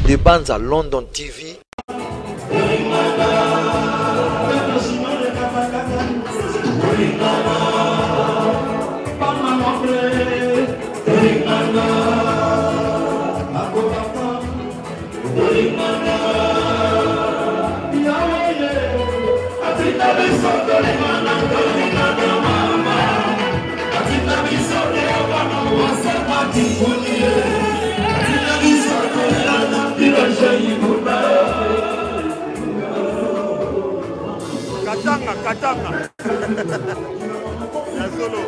de Banza London TV. Katanga. La solo.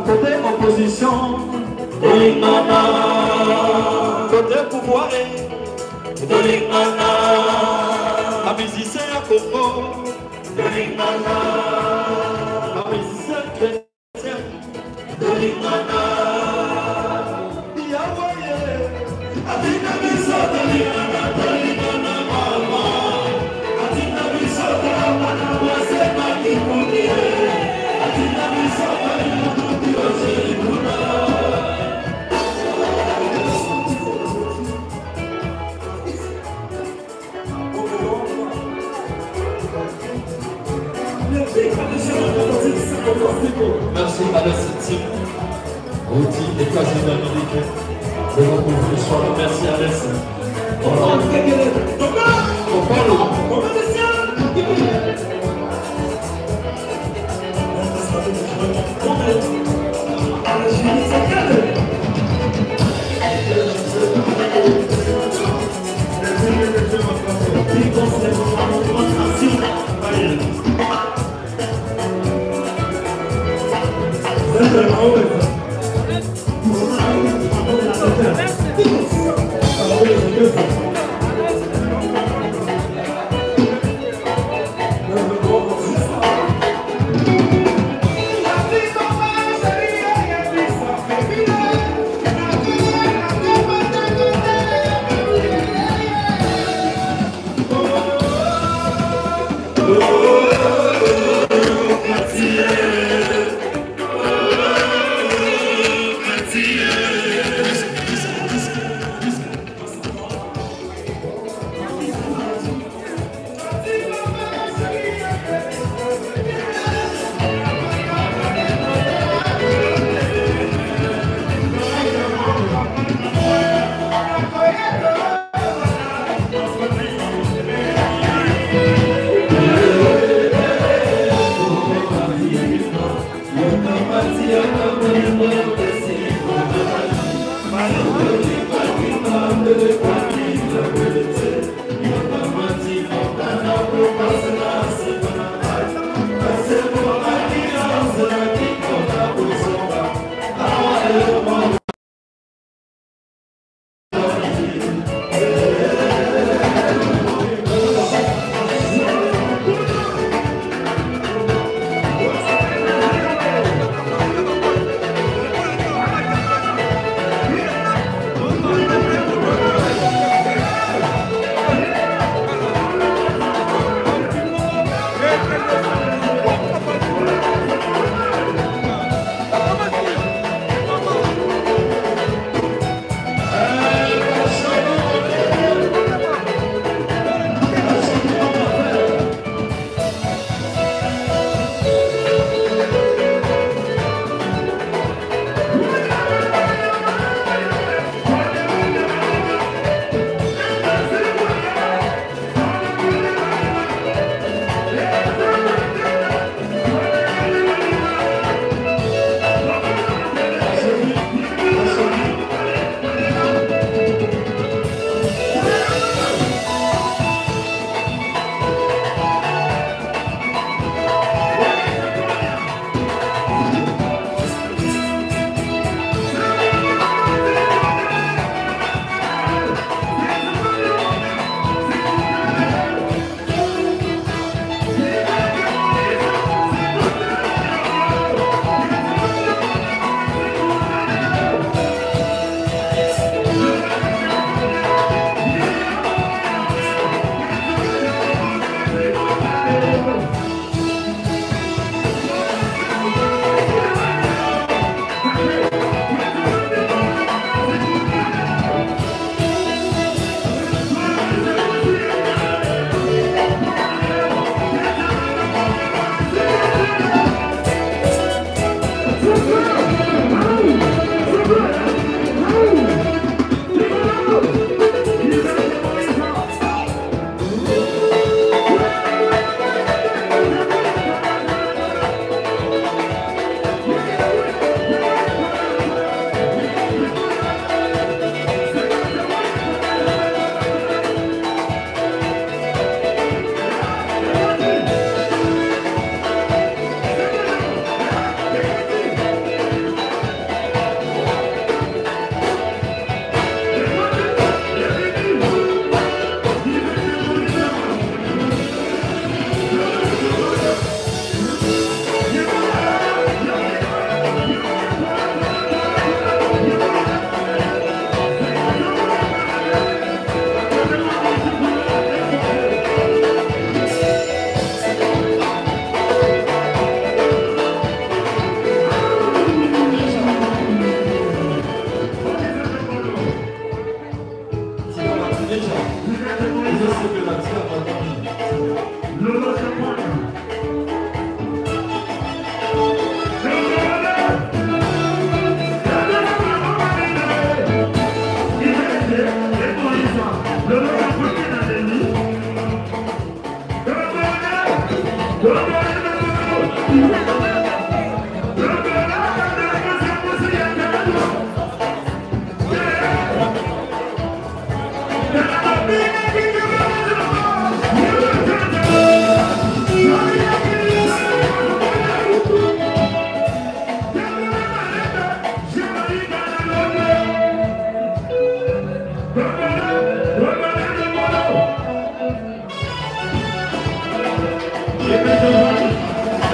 Côté opposition, côté pouvoir, un musicien à Congo, un musicien chrétien, merci à la 7e, Oti, États-Unis d'Amérique. Je vous recouvre ce soir. Merci à l'Est.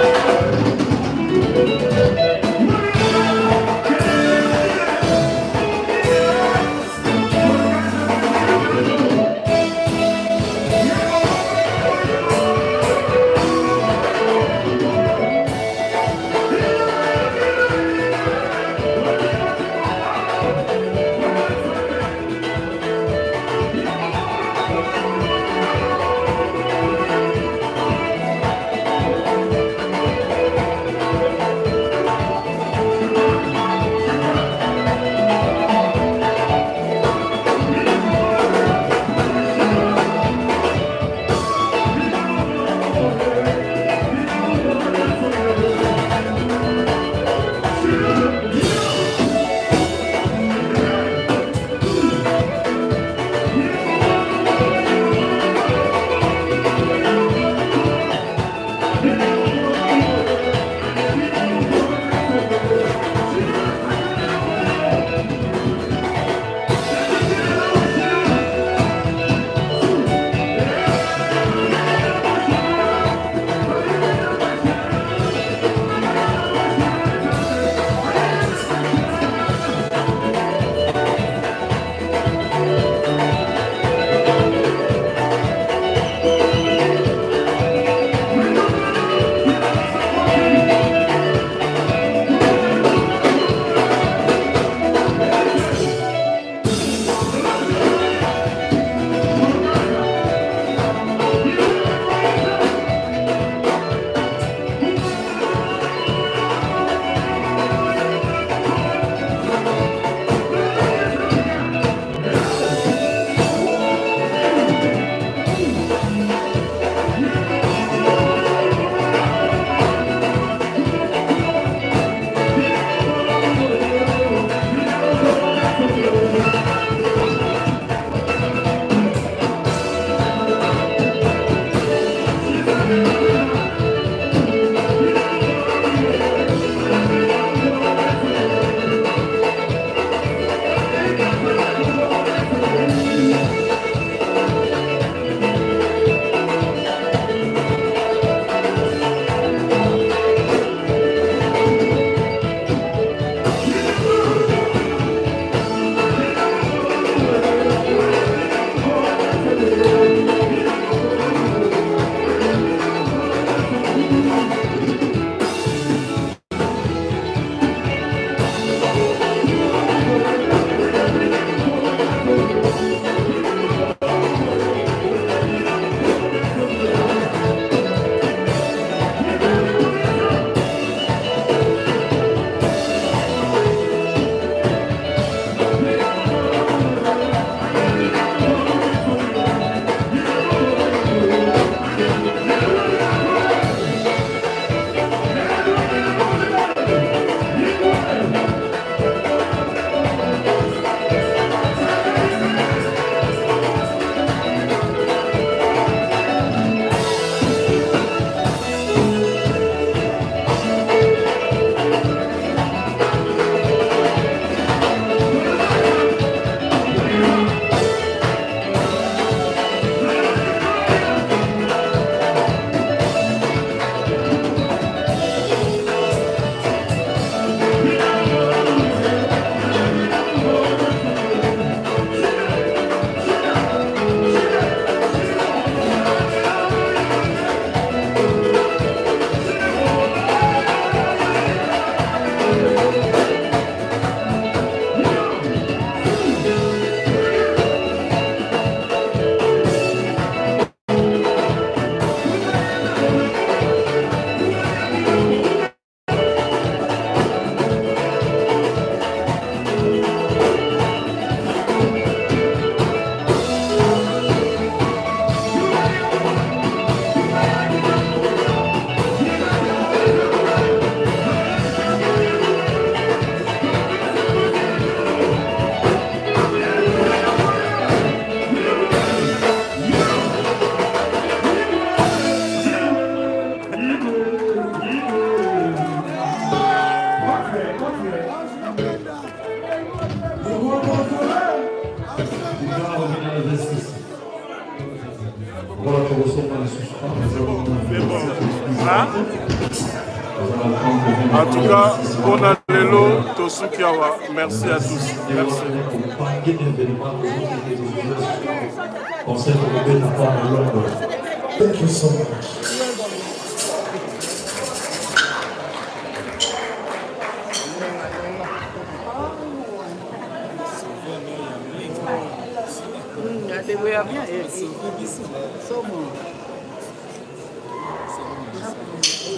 Thank you. Voilà pour recevoir les suspens. Hein? En tout cas, bon allélo, Tosukiawa. Merci à tous. Merci. Thank you so much.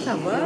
Ça va?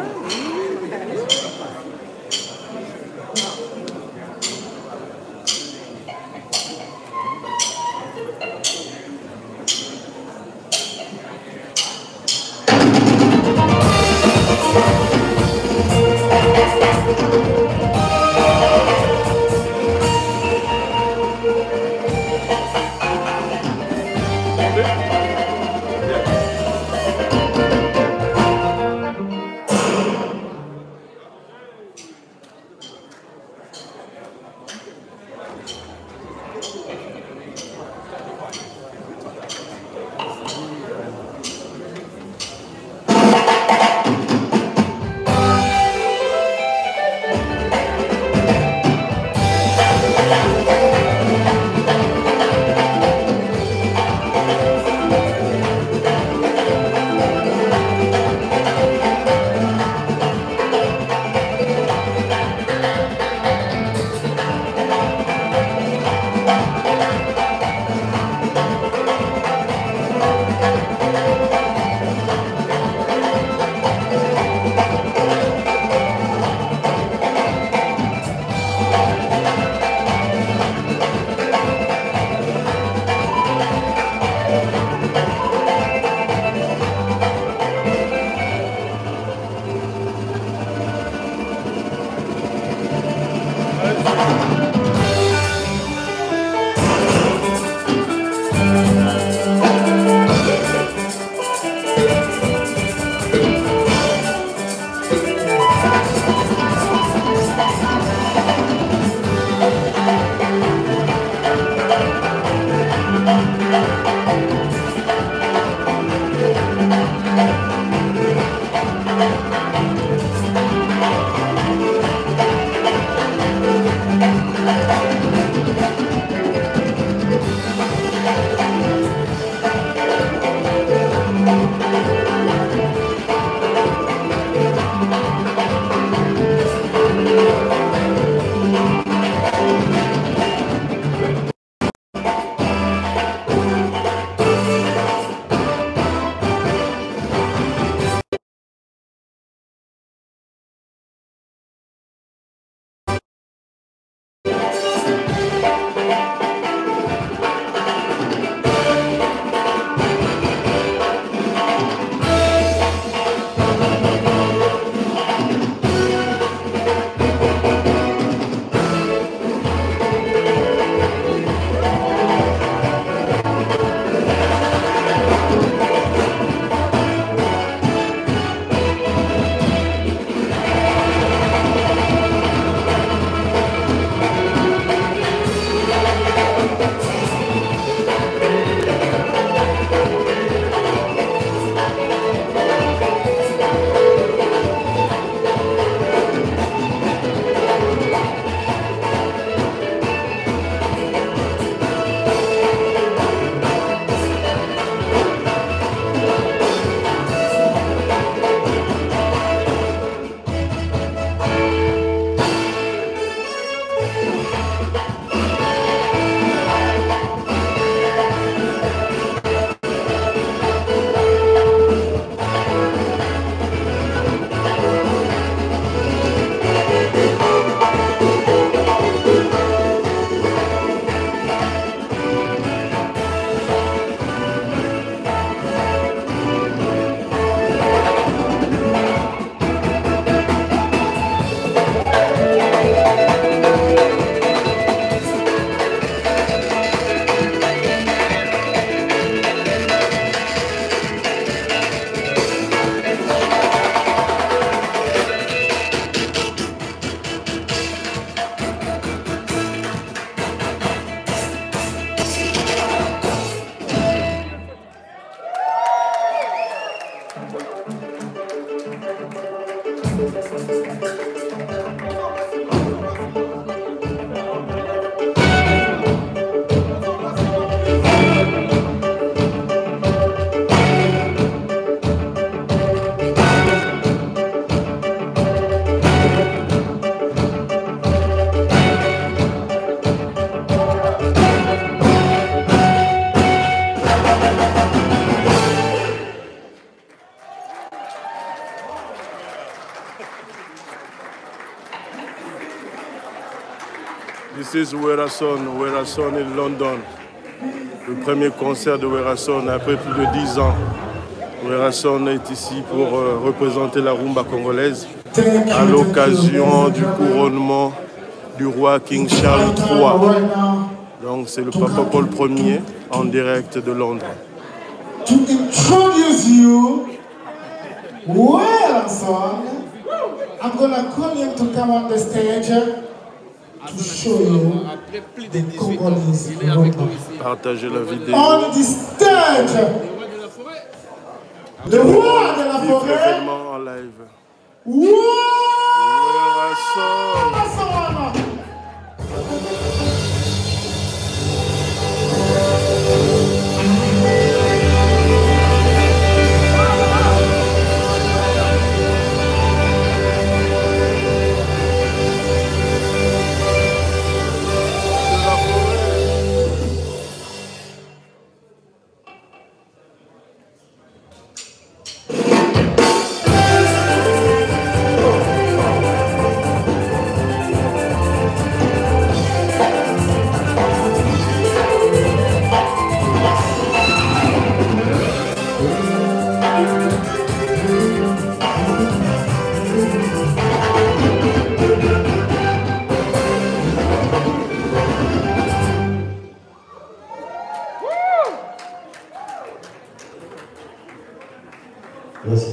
This is Werason in London. Le premier concert de Werason après plus de 10 ans. Werason est ici pour représenter la rumba congolaise à l'occasion du couronnement du roi King Charles III. Donc c'est le Papa Paul Ier en direct de Londres. To introduce you, Werason, I'm gonna call him to come on the stage to show you the Congolese rumba. Partagez la vidéo. On the stage, le roi de la forêt, Événement en live. Werason.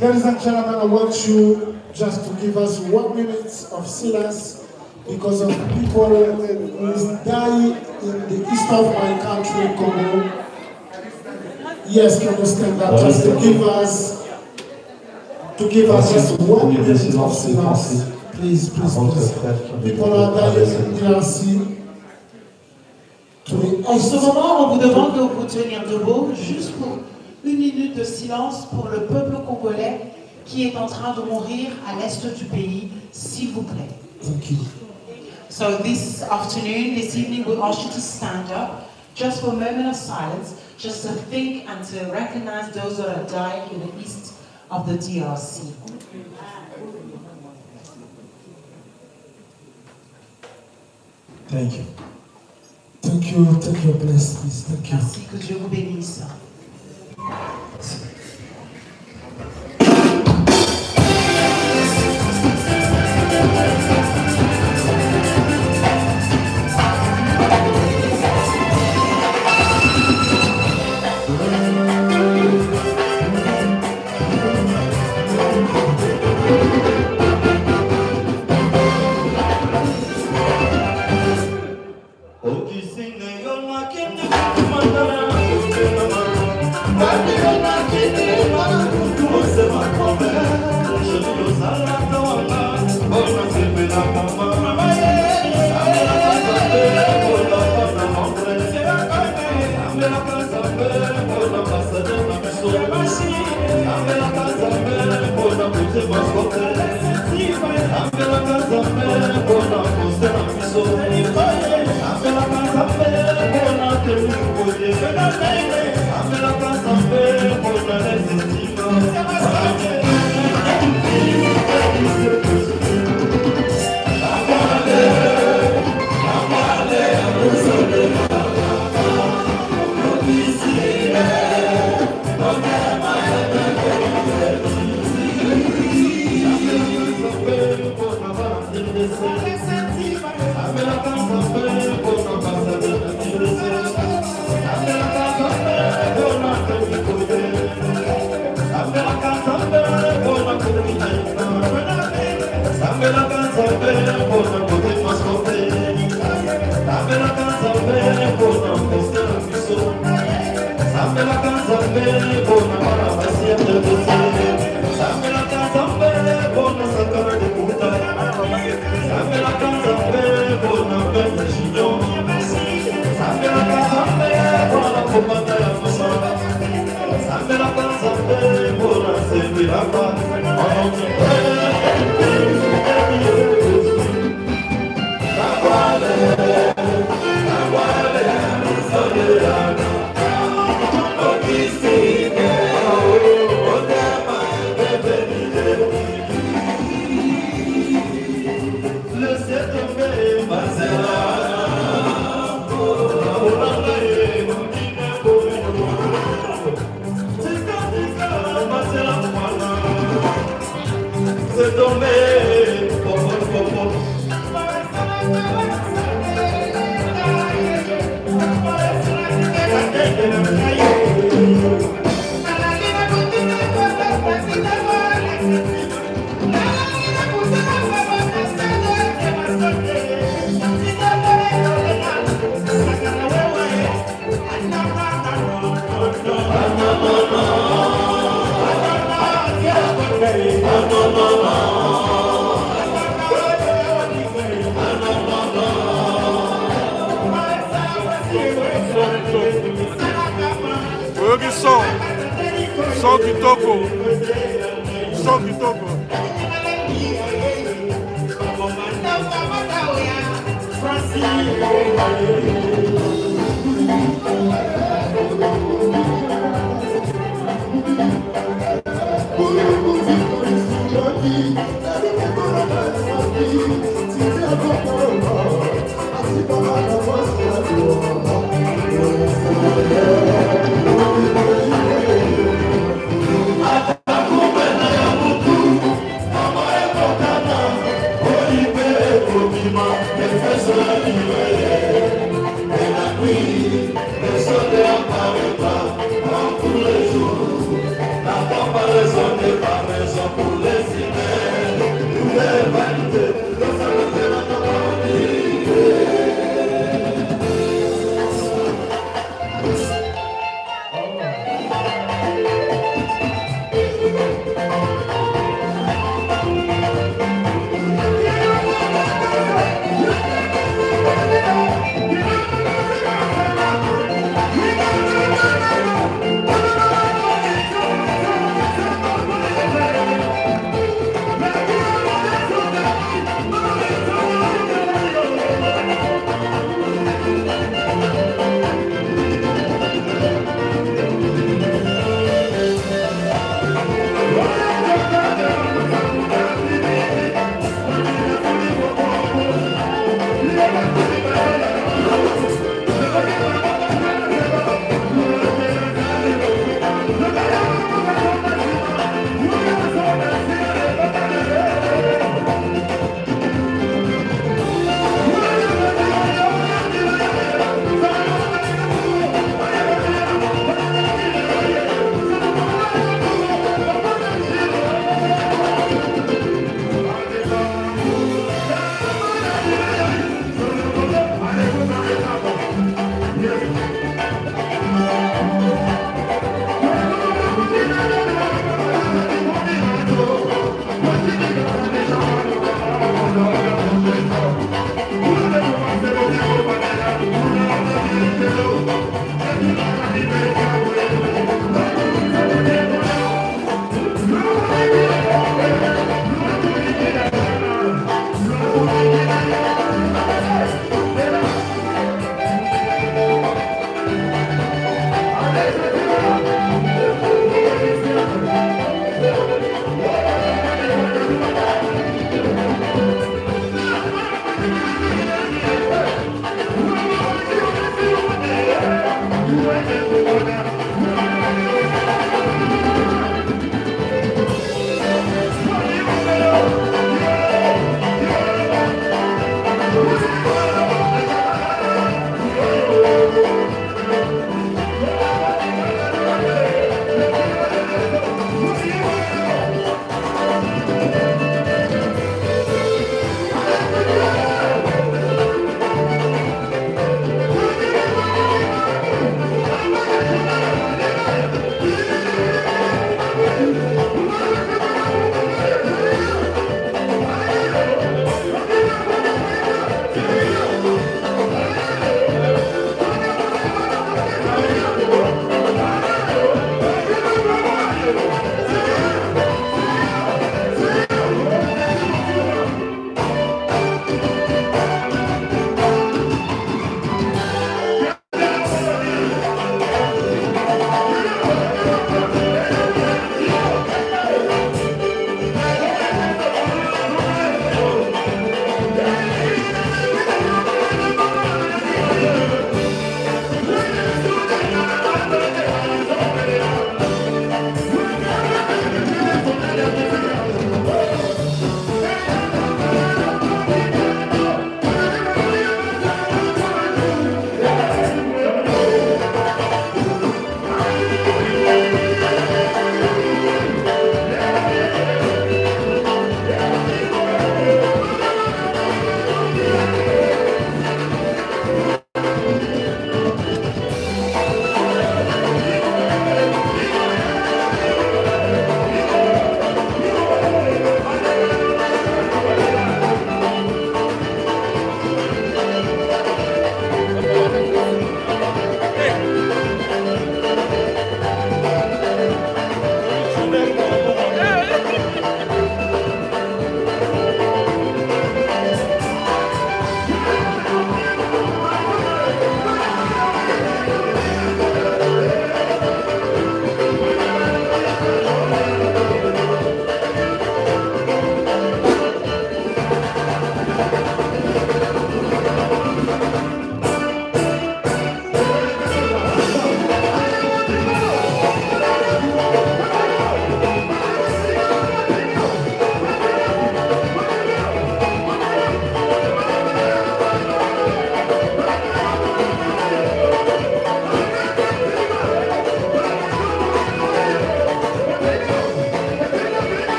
Ladies and gentlemen, I want you just to give us 1 minute of silence because of people who is dying in the east of my country, Congo. Yes, can you stand up just to give us just 1 minute of silence. Please, please, please. People are dying in DRC. En ce moment, on vous demande de vous tenir debout juste pour 1 minute de silence pour le peuple congolais qui est en train de mourir à l'est du pays, s'il vous plaît. Thank you. So this afternoon, this evening, we ask you to stand up just for a moment of silence, just to think and to recognize those that are dying in the east of the DRC. Thank you. Thank you, bless, please. Thank you. Merci, que Dieu vous bénisse. Sana Son kitoko. Son kitoko. Yeah.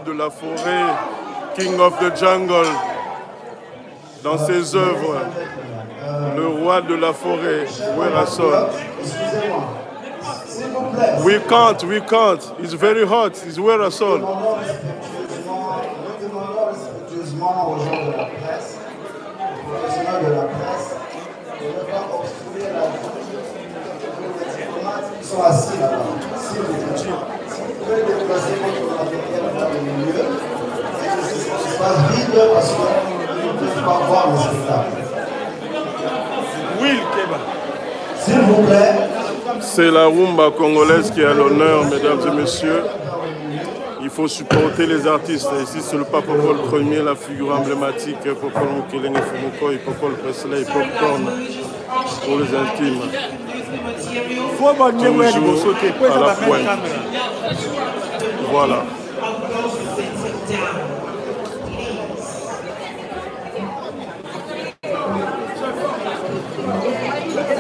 de la forêt, King of the Jungle. Dans ses œuvres, le roi de la forêt, Werason. We can't. It's very hot. It's Werason. Respectueusement aux gens de la presse, aux professionnels de la presse, de ne pas obstruer la vie des diplomates qui sont assis là-bas. Si vous pouvez déplacer votre matériel vers le milieu, et que ce espace vide parce qu'ils ne peuvent pas voir le spectacle. Will Keba. S'il vous plaît. C'est la rumba congolaise qui a l'honneur, mesdames et messieurs. Il faut supporter les artistes. Ici, c'est le Papa Paul Ier, la figure emblématique. Popol Mukelenge Fumuko, Popol Presley, Popcorn pour les intimes. Toujours à la pointe. Voilà.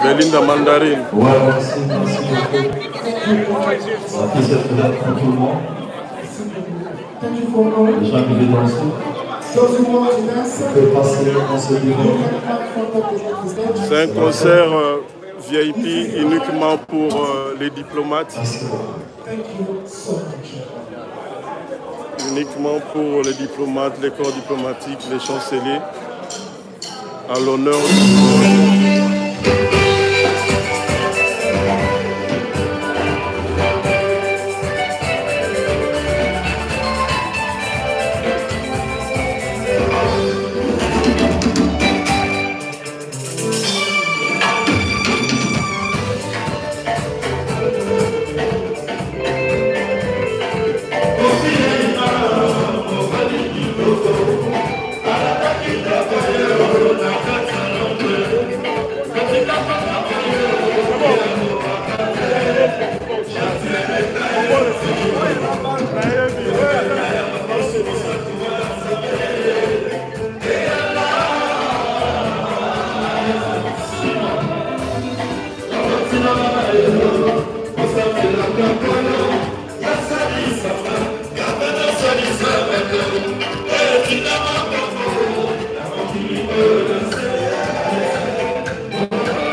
Belinda Mandarine. Ouais, merci beaucoup. Ça fait cette fenêtre pour tout le monde. Les gens qui veulent danser. On peut passer dans ce niveau. C'est un concert VIP uniquement pour les diplomates. Uniquement pour les diplomates, les corps diplomatiques, les chanceliers. À l'honneur du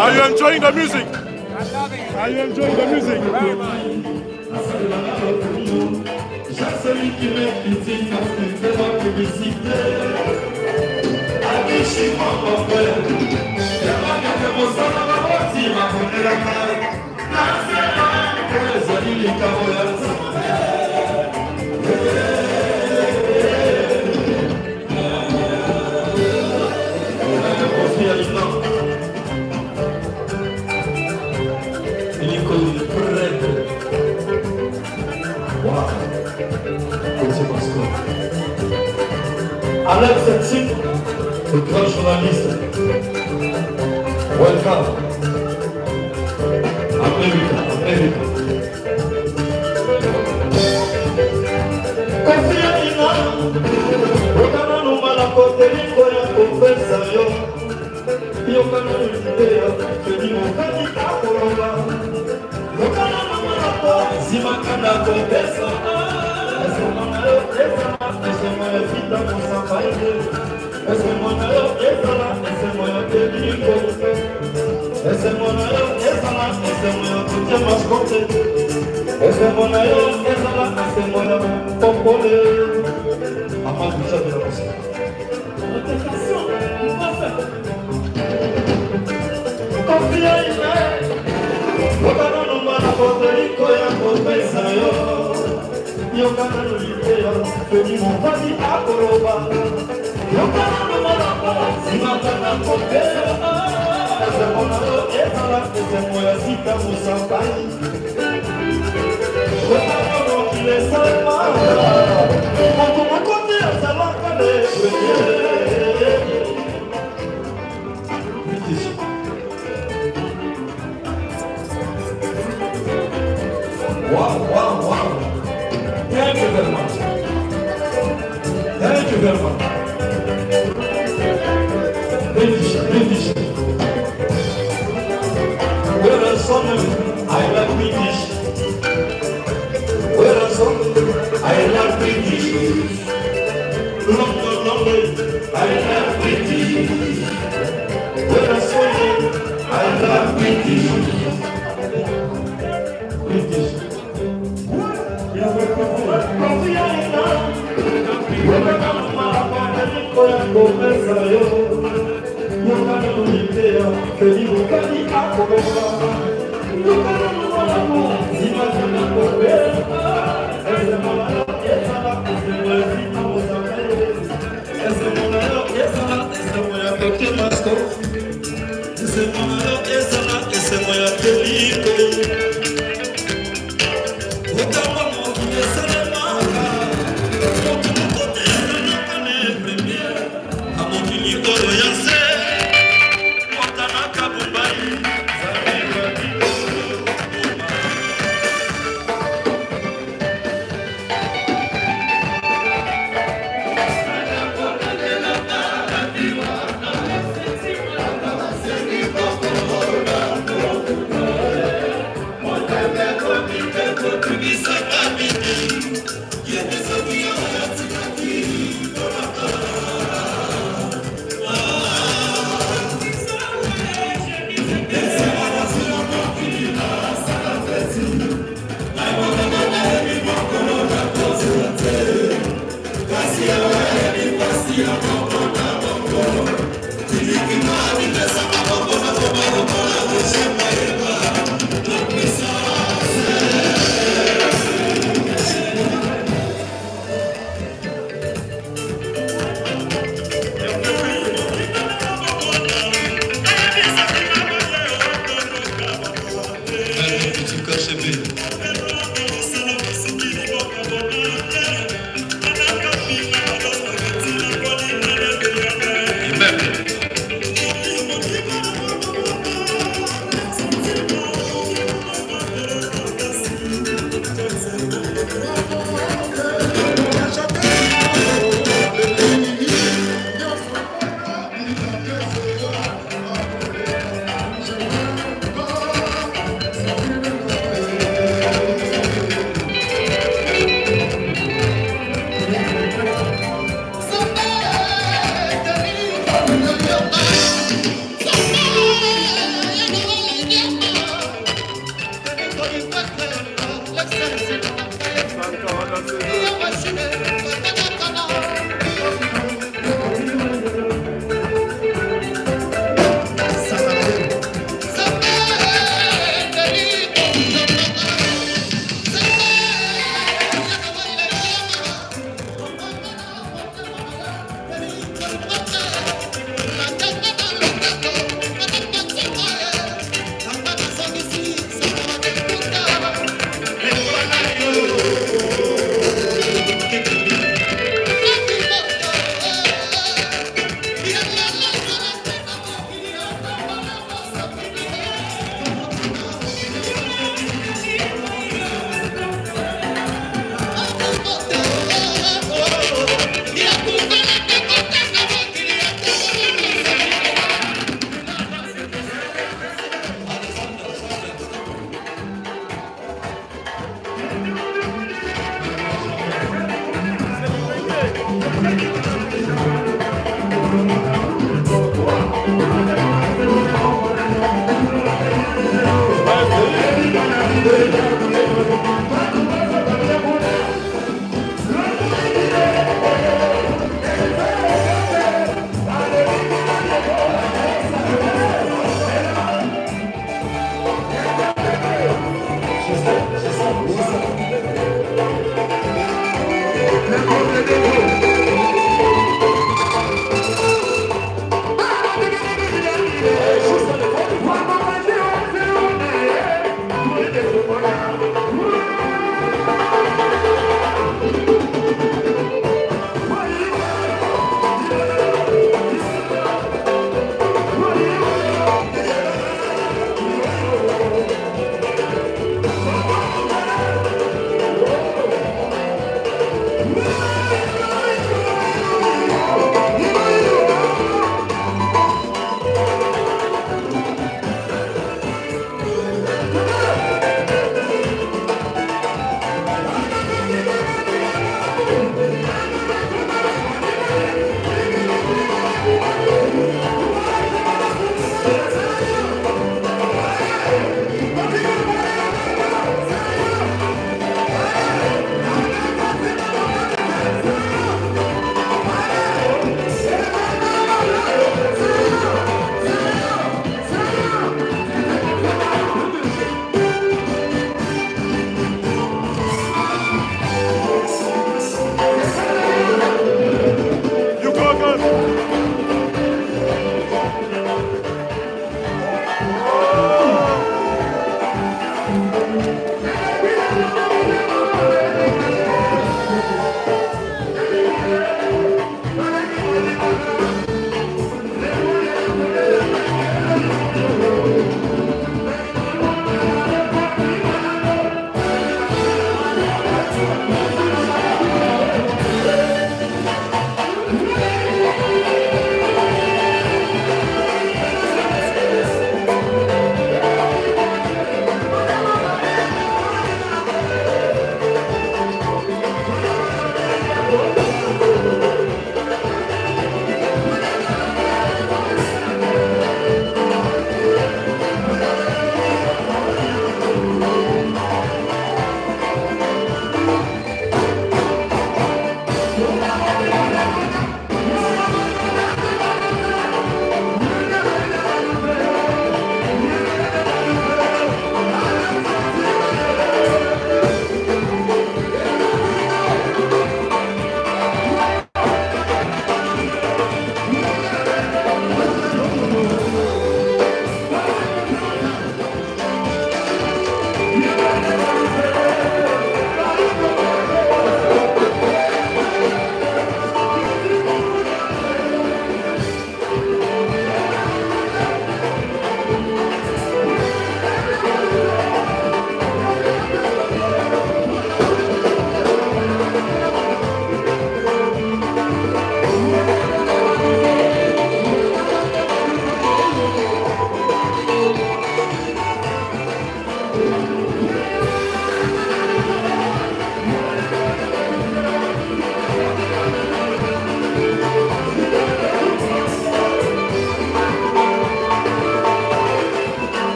Are you enjoying the music? Are you enjoying the music? Alex Setsik, le grand journaliste. Welcome. America. Confia ina, okana numala koteliko ya kopesa yo. Yokana numidea, kedi mokani kakoloba. Yokana numala ko, simakana kopesa. Yokana nulipea, kwenye mwazi akoroba. Yokana numalako, simakana kopea. Ese monaro ezala, ese moya sita musampai. Yokana nokile salma. Moko makote azala kane kwenye. Wow. Thank you very much. British. Where are some? I like British.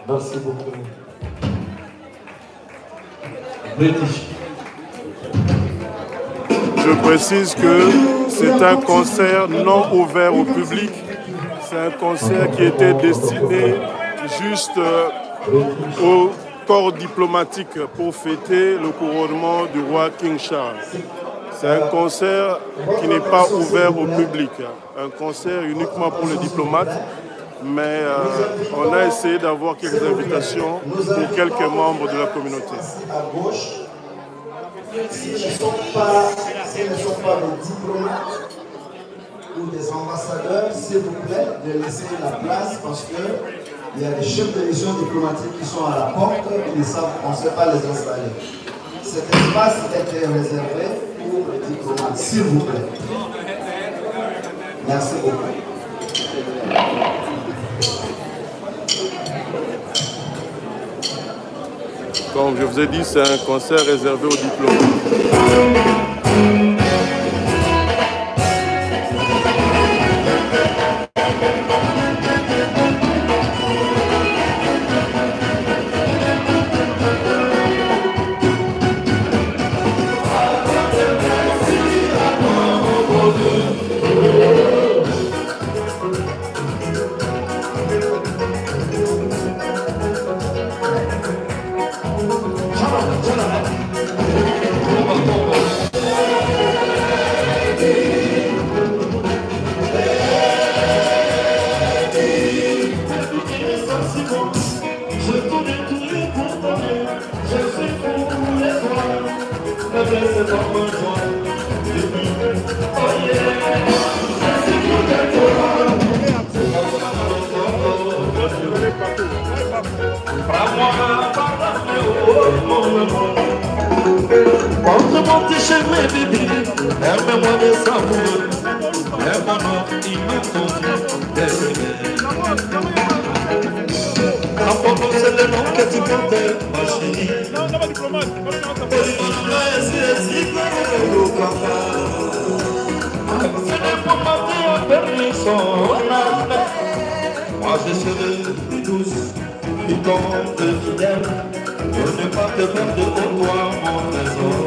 Merci beaucoup. British. Je précise que c'est un concert non ouvert au public. C'est un concert qui était destiné juste au corps diplomatique pour fêter le couronnement du roi King Charles. C'est un concert qui n'est pas ouvert au public. Un concert uniquement pour les diplomates. Mais on a essayé d'avoir quelques invitations pour quelques membres de la communauté. À gauche, s'ils ne sont pas des diplomates ou des ambassadeurs, s'il vous plaît, de laisser la place parce qu'il y a des chefs de mission diplomatiques qui sont à la porte et ils savent, on ne sait pas les installer. Cet espace était réservé pour les diplomates, s'il vous plaît. Merci beaucoup. Comme je vous ai dit, c'est un concert réservé aux diplomates. Moi je serai plus douce, plus tendre, fidèle, pour ne pas te perdre au toi, mon trésor.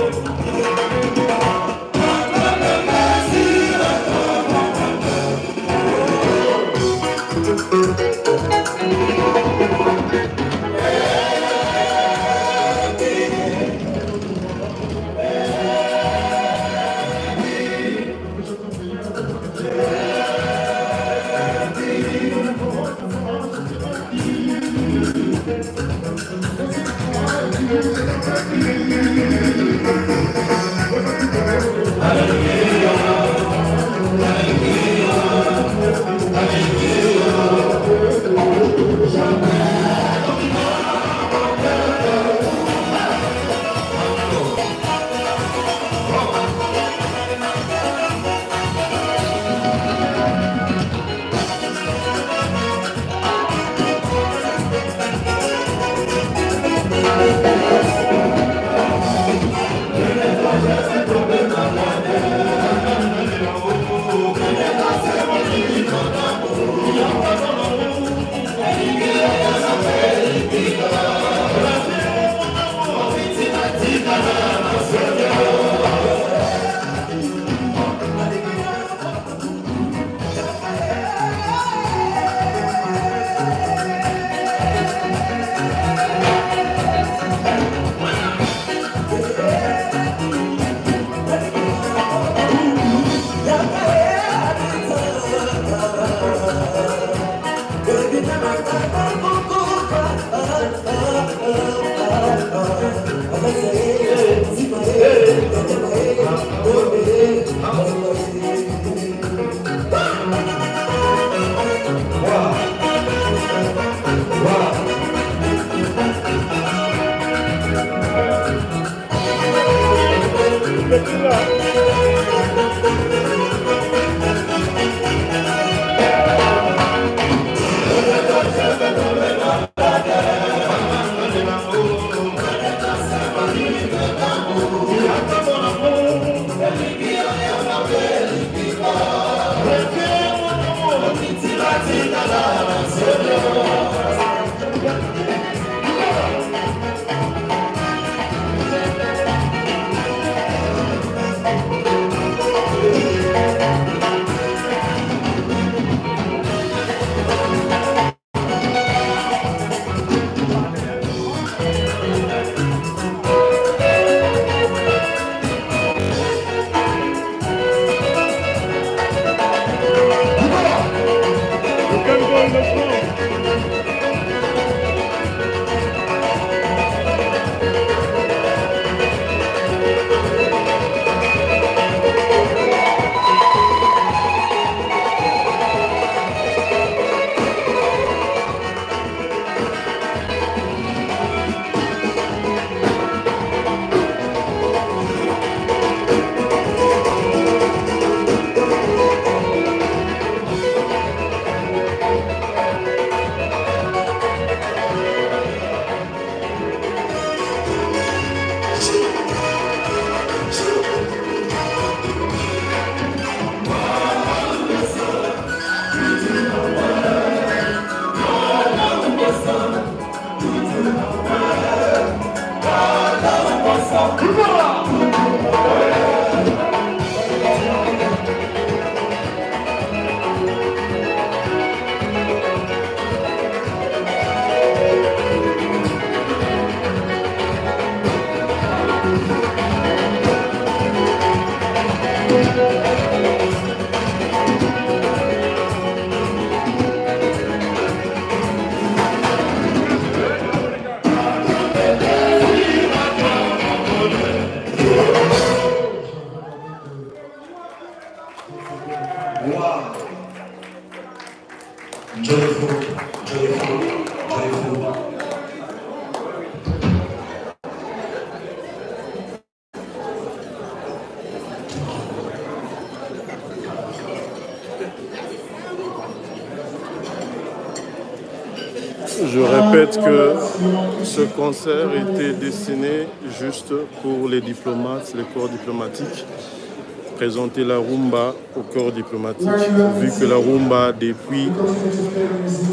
Wow. Joyful, joyful, joyful. Je répète que ce concert était destiné juste pour les diplomates, les corps diplomatiques. Présenter la rumba au corps diplomatique, vu que la rumba, depuis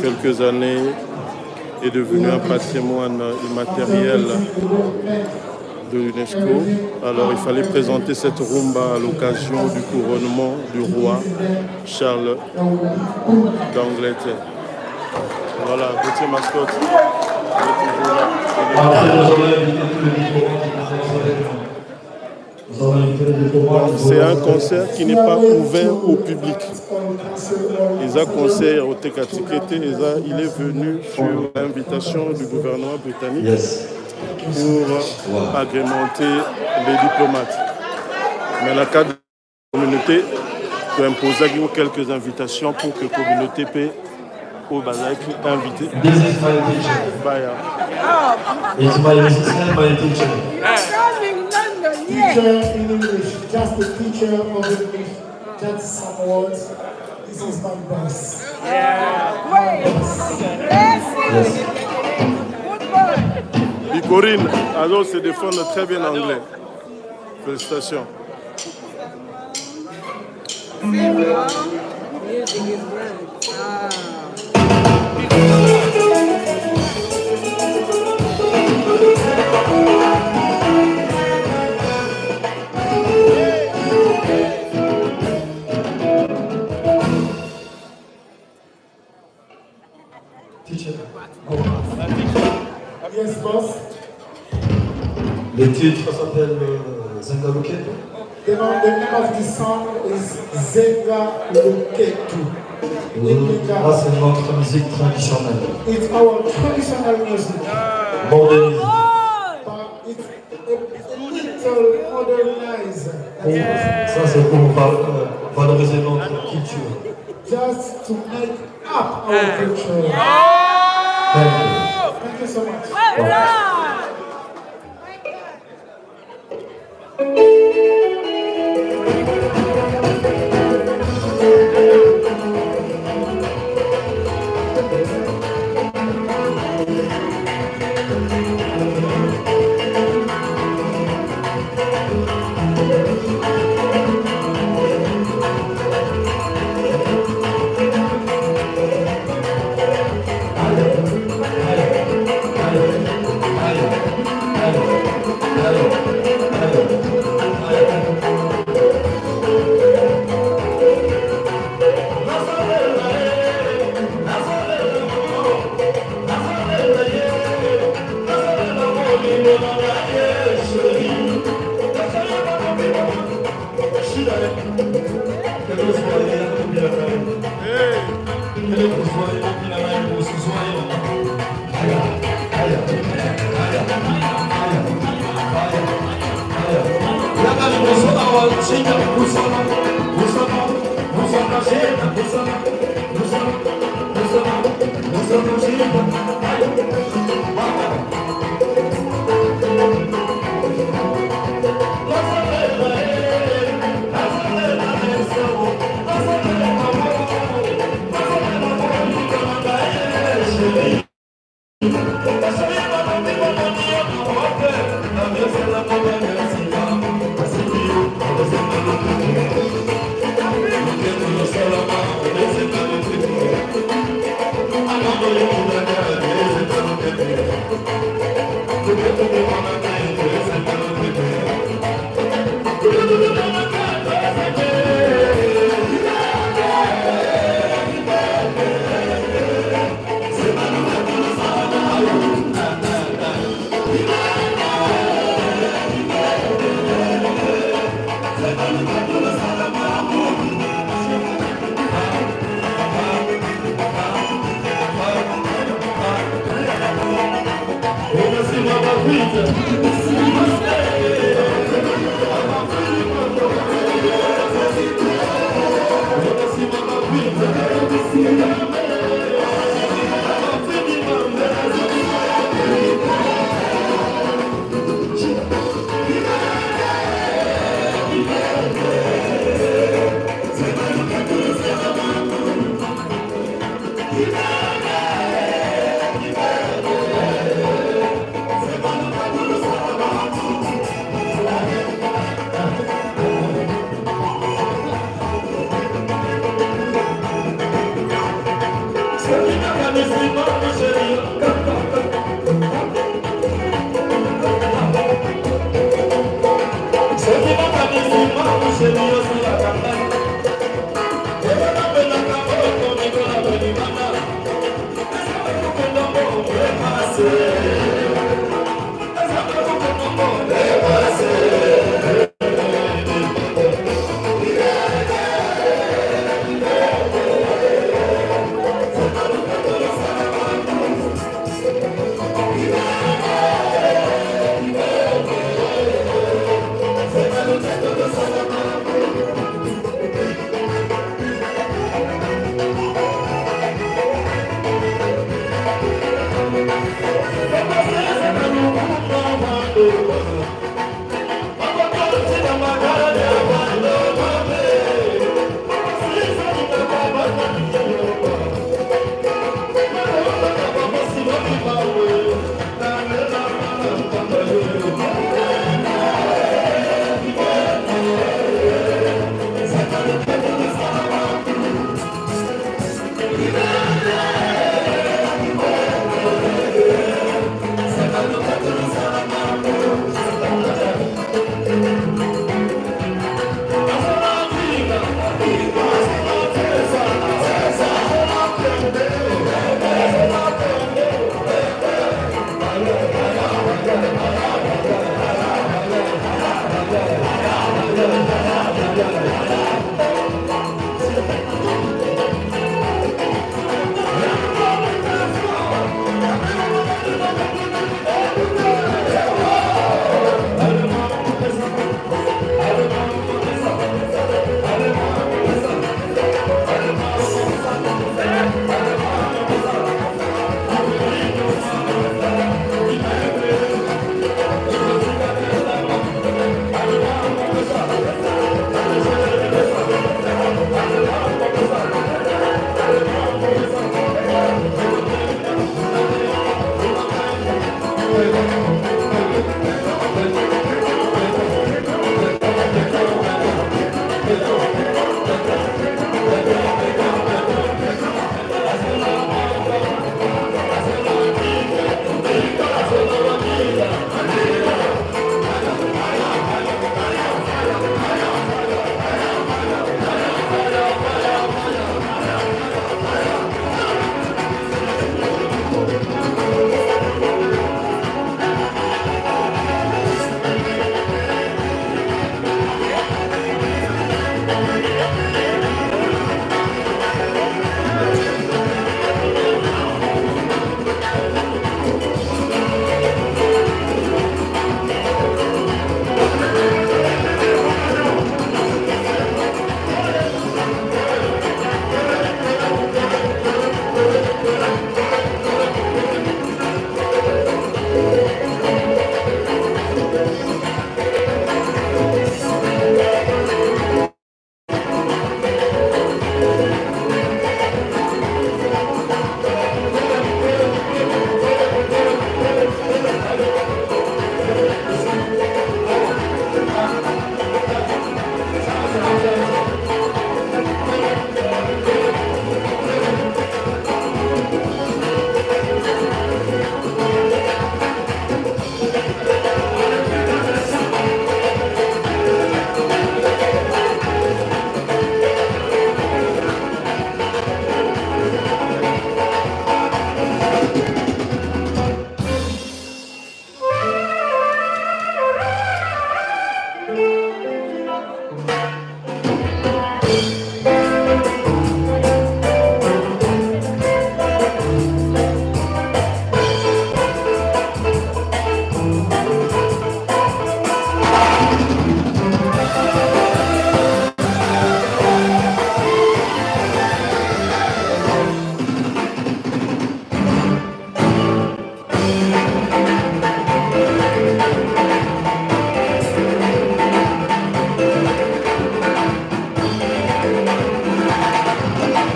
quelques années, est devenue un patrimoine immatériel de l'UNESCO. Alors il fallait présenter cette rumba à l'occasion du couronnement du roi Charles d'Angleterre. Voilà, petit mascotte. C'est un concert qui n'est pas ouvert au public. Il a concert au Tekatikete, il est venu sur l'invitation du gouvernement britannique pour agrémenter les diplomates. Mais la cadre de la communauté peut imposer quelques invitations pour que la communauté puisse inviter. This is my teacher. It's my teacher. Teacher in English, just the teacher of English, just some words. This is my boss. Bicorine, alors se défendre très bien anglais. Félicitations. Yes, boss. Le titre s'appelle Zenga Loketo. The name of the song is Zenga Loketo. Là, c'est notre musique traditionnelle. It's our traditional music. Modernisme. But it's a little modernized. Ça, c'est pour valoriser notre culture. Just to make up our culture. Thank you. Thank you so much.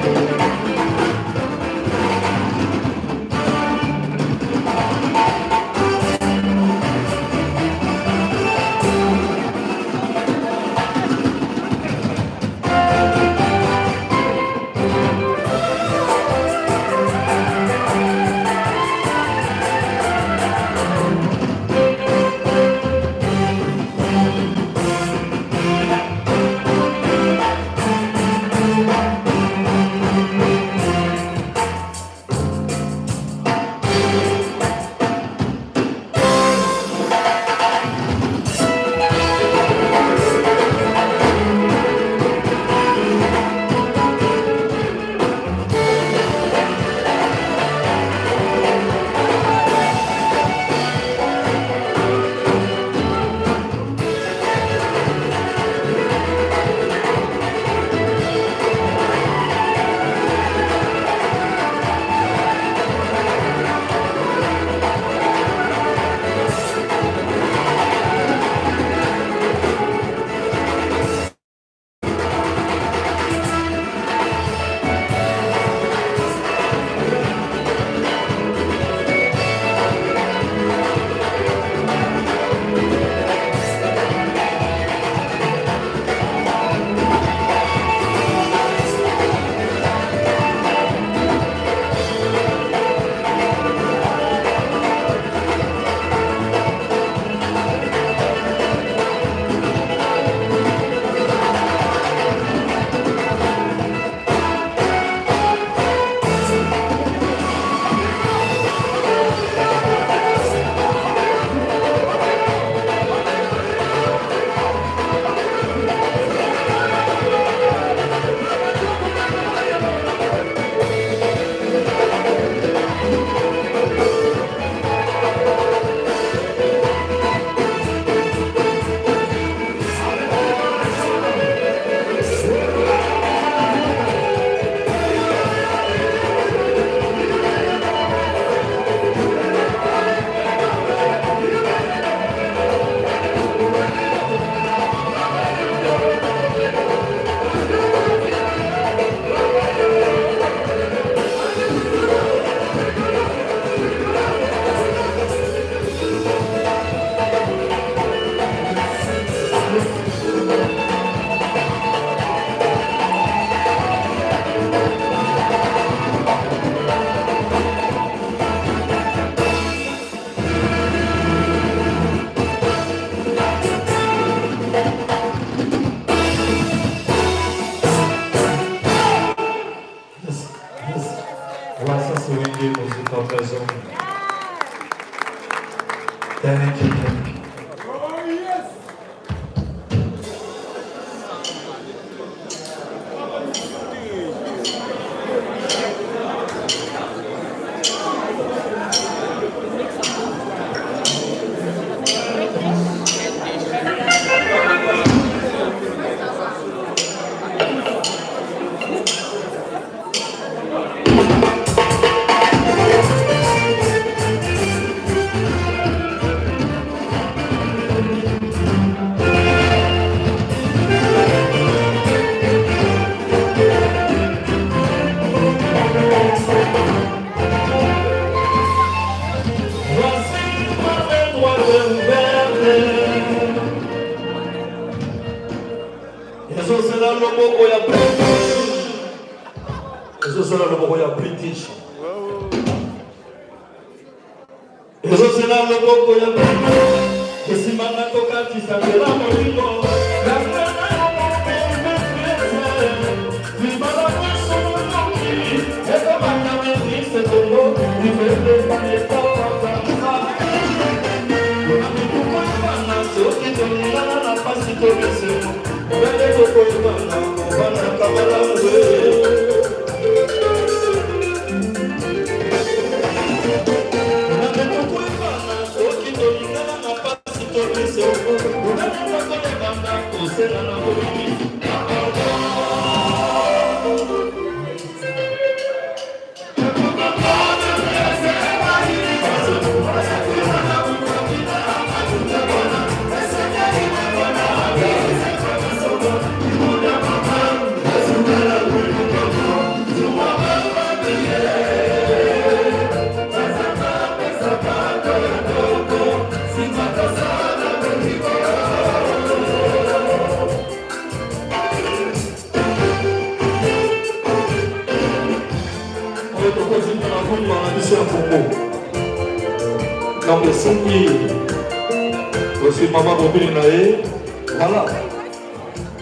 Thank you. Donc le signe aussi maman Bobine Naé, voilà,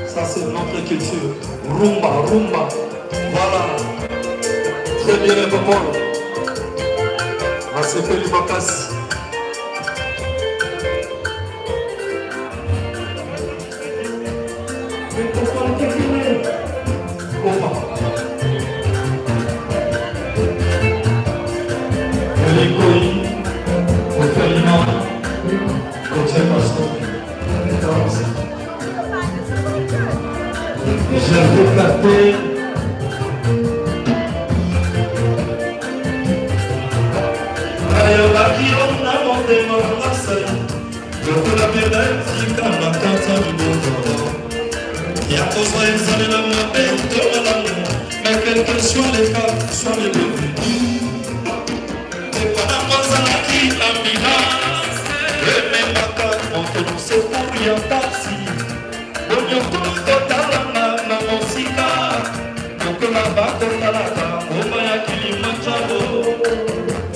ça c'est notre culture. Rumba, rumba, voilà. Très bien les papas. On s'est fait les vacances. Je vais capter. Ayobaki on a monté mon marseille. Je peux la bébête si comme la carte du bon. Il y a besoin de la main de l'amour. Mais quelles que soient les femmes, soient les devenus. C'est pas la chose à la qui la mina. Le même bacard, on te nous c'est pour rien taxi. On y a tout le total na musika. Donc la bague de la carte, on va y a qui lui manchavo.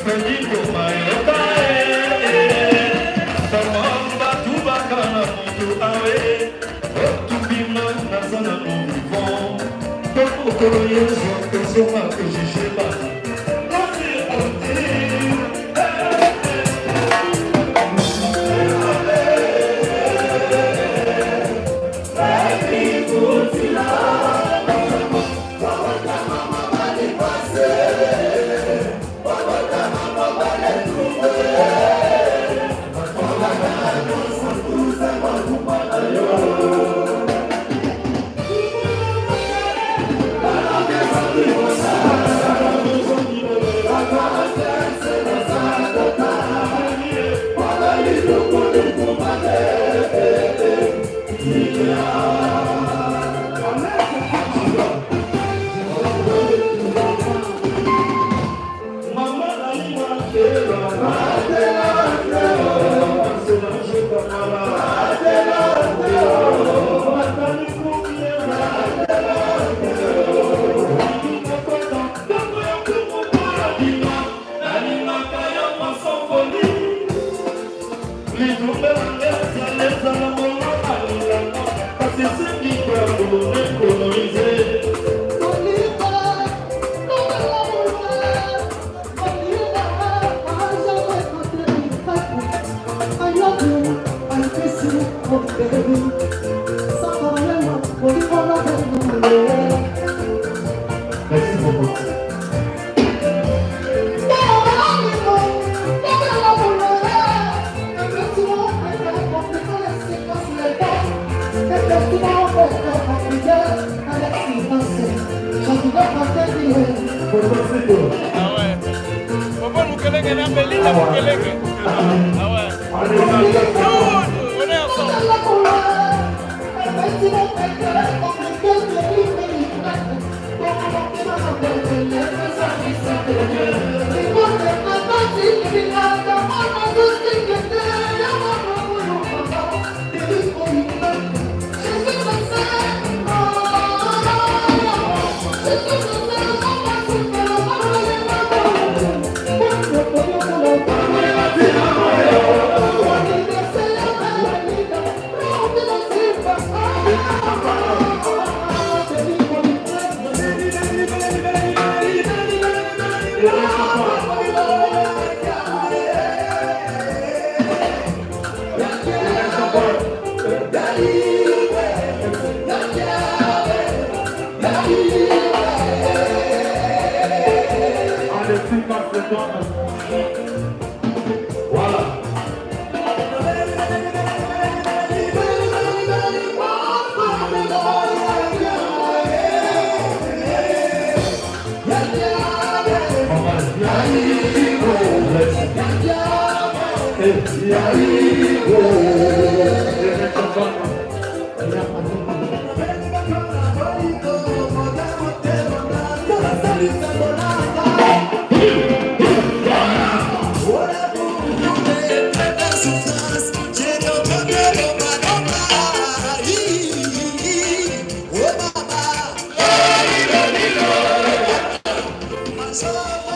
Felipe Mayoka, Tamamba Tubakana Mondo Awe, Tubima Nazana nous vivons. Pour que les gens que sont là que j'ai chez moi. So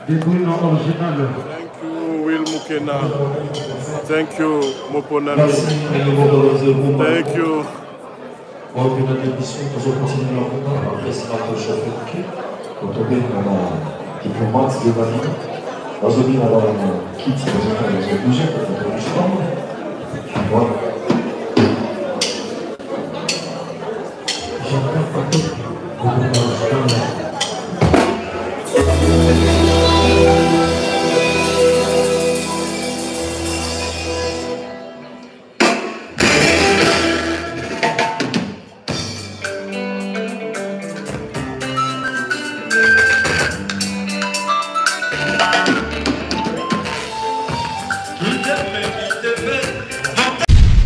Thank you, Will Mukena. Thank you, Moponami. Merci, Thank you. On va notre émission, toujours continuer leur combat. Après, c'est notre chef de quand on est diplomate de Bali, aujourd'hui, on va quitter les budget pour faire du sport. Voilà.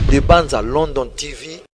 Des bands à London TV.